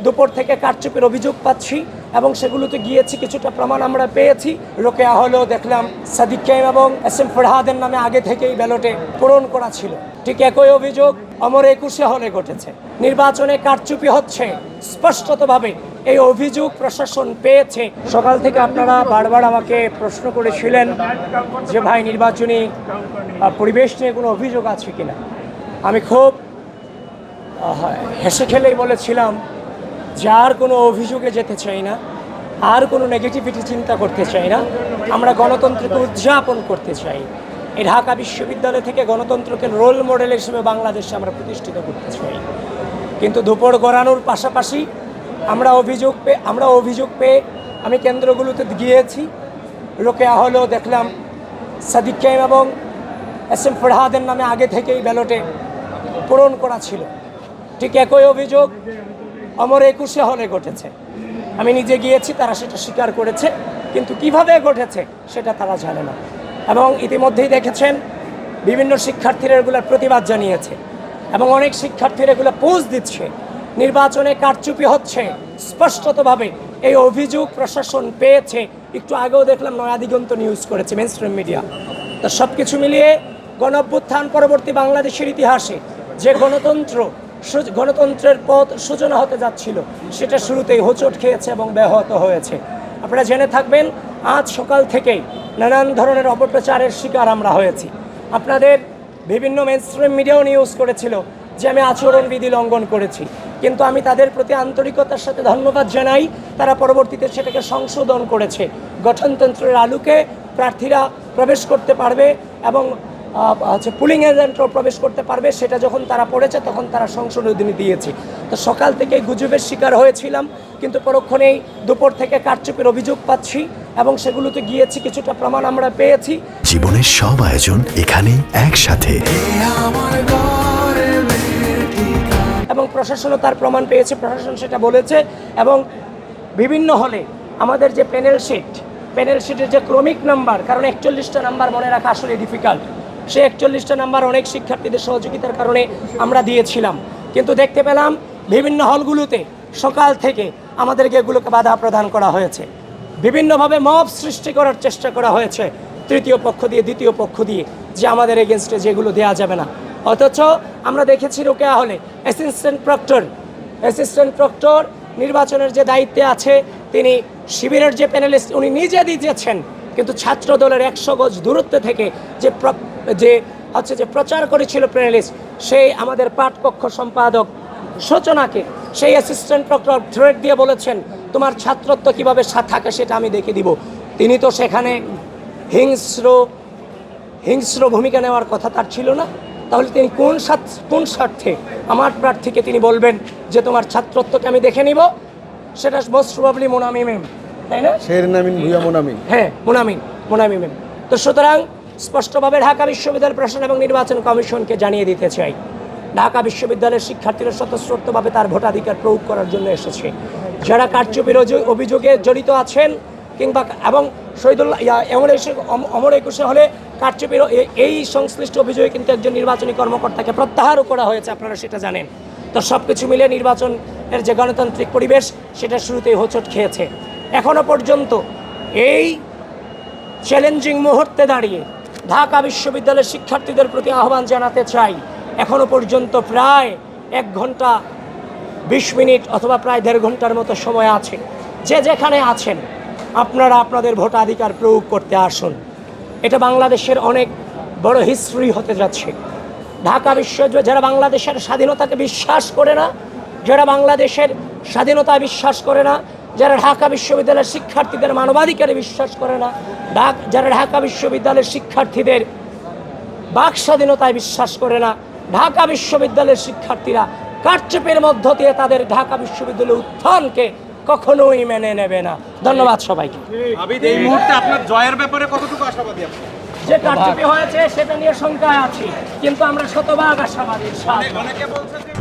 দুপুর থেকে কারচুপির অভিযোগ পাচ্ছি এবং সেগুলোতে গিয়েছি, কিছুটা প্রমাণ আমরা পেয়েছি। রোকেয়া হলেও দেখলাম সাদিক কায়েম এবং এস এম ফরহাদের নামে আগে থেকেই ব্যালটে পূরণ করা ছিল। ঠিক একই অভিযোগ অমর একুশে হলে ঘটেছে। নির্বাচনে কারচুপি হচ্ছে স্পষ্টতভাবে এই অভিযোগ প্রশাসন পেয়েছে। সকাল থেকে আপনারা বারবার আমাকে প্রশ্ন করেছিলেন যে ভাই নির্বাচনী পরিবেশ নিয়ে কোনো অভিযোগ আছে কিনা। আমি খুব হেসে খেলেই বলেছিলাম যে আর কোনো অভিযোগে যেতে চাই না, আর কোনো নেগেটিভিটি চিন্তা করতে চাই না। আমরা গণতন্ত্রকে উদযাপন করতে চাই। এই ঢাকা বিশ্ববিদ্যালয় থেকে গণতন্ত্রকে রোল মডেল হিসেবে বাংলাদেশে আমরা প্রতিষ্ঠিত করতে চাই। কিন্তু দুপুর গড়ানোর পাশাপাশি আমরা অভিযোগ পেয়ে আমি কেন্দ্রগুলোতে গিয়েছি। রোকেয়া হলেও দেখলাম সাদিক কায়েম এবং এস এম ফরহাদের নামে আগে থেকেই ব্যালটে পূরণ করা ছিল। ঠিক একই অভিযোগ অমর একুশে হলে ঘটেছে। আমি নিজে গিয়েছি, তারা সেটা স্বীকার করেছে, কিন্তু কিভাবে ঘটেছে সেটা তারা জানে না। এবং ইতিমধ্যেই দেখেছেন বিভিন্ন শিক্ষার্থীরা এগুলোর প্রতিবাদ জানিয়েছে এবং অনেক শিক্ষার্থীরা এগুলো পোস্ট দিচ্ছে। নির্বাচনে কারচুপি হচ্ছে স্পষ্টতভাবে এই অভিযোগ প্রশাসন পেয়েছে। একটু আগেও দেখলাম নয়াদিগন্ত নিউজ করেছে, মেইনস্ট্রিম মিডিয়া। তো সব কিছু মিলিয়ে গণঅভ্যুত্থান পরবর্তী বাংলাদেশের ইতিহাসে যে গণতন্ত্রের পথ সূচনা হতে যাচ্ছিল সেটা শুরুতেই হোঁচট খেয়েছে এবং ব্যাহত হয়েছে। আপনারা জেনে থাকবেন আজ সকাল থেকেই নানান ধরনের অপপ্রচারের শিকার আমরা হয়েছি। আপনাদের বিভিন্ন মেইনস্ট্রিম মিডিয়াও নিউজ করেছিল যে আমি আচরণবিধি লঙ্ঘন করেছি, কিন্তু আমি তাদের প্রতি আন্তরিকতার সাথে ধন্যবাদ জানাই। তারা পরবর্তীতে সেটাকে সংশোধন করেছে। গঠনতন্ত্রের আলোকে প্রার্থীরা প্রবেশ করতে পারবে এবং পুলিং এজেন্টও প্রবেশ করতে পারবে, সেটা যখন তারা পড়েছে তখন তারা সংশোধনী দিয়েছে। তো সকাল থেকে গুজবের শিকার হয়েছিলাম, কিন্তু পরক্ষণেই দুপুর থেকে কারচুপির অভিযোগ পাচ্ছি এবং সেগুলোতে গিয়েছি, কিছুটা প্রমাণ আমরা পেয়েছি। জীবনের সব আয়োজন এখানে একসাথে, এবং প্রশাসনও তার প্রমাণ পেয়েছে, প্রশাসন সেটা বলেছে। এবং বিভিন্ন হলে আমাদের যে প্যানেল শিটের যে ক্রমিক নাম্বার, কারণ 41টা নাম্বার মনে রাখা আসলে ডিফিকাল্ট, সেই 41টা নাম্বার অনেক শিক্ষার্থীদের সহযোগিতার কারণে আমরা দিয়েছিলাম। কিন্তু দেখতে পেলাম বিভিন্ন হলগুলোতে সকাল থেকে আমাদেরকে এগুলোকে বাধা প্রদান করা হয়েছে। বিভিন্নভাবে মব সৃষ্টি করার চেষ্টা করা হয়েছে, তৃতীয় পক্ষ দিয়ে, দ্বিতীয় পক্ষ দিয়ে, যে আমাদের এগেনস্টে যেগুলো দেওয়া যাবে না। অথচ আমরা দেখেছি রোকেয়া হলে অ্যাসিস্ট্যান্ট প্রক্টর নির্বাচনের যে দায়িত্বে আছে, তিনি শিবিরের যে প্যানেলিস্ট উনি নিজে দিয়েছেন, কিন্তু ছাত্র দলের 100 গজ দূরত্বে থেকে যে প্রচার করেছিল প্যানেলিস্ট, সেই আমাদের পাঠকক্ষ সম্পাদক সূচনাকে সেই অ্যাসিস্ট্যান্ট প্রক্টর থ্রেট দিয়ে বলেছেন তোমার ছাত্রত্ব কীভাবে থাকে সেটা আমি দেখে দিব। তিনি তো সেখানে হিংস্র ভূমিকা নেওয়ার কথা তার ছিল না। তাহলে তিনি কোন স্বার্থে আমার প্রার্থীকে তিনি বলবেন যে তোমার ছাত্রত্বকে আমি দেখে নিব? সেটা মোস্ট প্রবাবলি মোনামি ম্যাম, তাই না? হ্যাঁ, মোনামি ম্যাম। তো সুতরাং স্পষ্টভাবে ঢাকা বিশ্ববিদ্যালয় প্রশাসন এবং নির্বাচন কমিশনকে জানিয়ে দিতে চাই, ঢাকা বিশ্ববিদ্যালয়ের শিক্ষার্থীরা স্বতঃস্ফূর্তভাবে তার ভোটাধিকার প্রয়োগ করার জন্য এসেছে। যারা কারচুপির অভিযোগে জড়িত আছেন কিংবা এবং অমর একুশে হলে কারচুপির এই সংশ্লিষ্ট অভিযোগে কিন্তু একজন নির্বাচনী কর্মকর্তাকে প্রত্যাহারও করা হয়েছে, আপনারা সেটা জানেন। তো সব কিছু মিলিয়ে নির্বাচনের যে গণতান্ত্রিক পরিবেশ সেটা শুরুতেই হোঁচট খেয়েছে। এখনও পর্যন্ত এই চ্যালেঞ্জিং মুহূর্তে দাঁড়িয়ে ঢাকা বিশ্ববিদ্যালয়ের শিক্ষার্থীদের প্রতি আহ্বান জানাতে চাই, এখনও পর্যন্ত প্রায় 1 ঘন্টা 20 মিনিট অথবা প্রায় 1.5 ঘন্টার মতো সময় আছে। যে যেখানে আছেন আপনারা আপনাদের ভোটাধিকার প্রয়োগ করতে আসুন। এটা বাংলাদেশের অনেক বড় হিস্ট্রি হতে যাচ্ছে। ঢাকা বিশ্ববিদ্যালয় যারা বাংলাদেশের স্বাধীনতাকে বিশ্বাস করে না, যারা বাংলাদেশের স্বাধীনতায় বিশ্বাস করে না, যারা ঢাকা বিশ্ববিদ্যালয়ের শিক্ষার্থীদের মানবাধিকারে বিশ্বাস করে না, যারা ঢাকা বিশ্ববিদ্যালয়ের শিক্ষার্থীদের বাক স্বাধীনতায় বিশ্বাস করে না, ঢাকা বিশ্ববিদ্যালয়ের শিক্ষার্থীরা কারচুপির মধ্য দিয়ে তাদের ঢাকা বিশ্ববিদ্যালয়ের উত্থানকে কখনোই মেনে নেবে না। ধন্যবাদ সবাইকে। এই মুহূর্তে আপনার জয়ের ব্যাপারে কতটুকু আশাবাদী আপনি? যে কারচুপি হয়েছে সেটা নিয়ে শঙ্কায় আছি, কিন্তু আমরা শতভাগ আশাবাদী। অনেকে বলছেন যে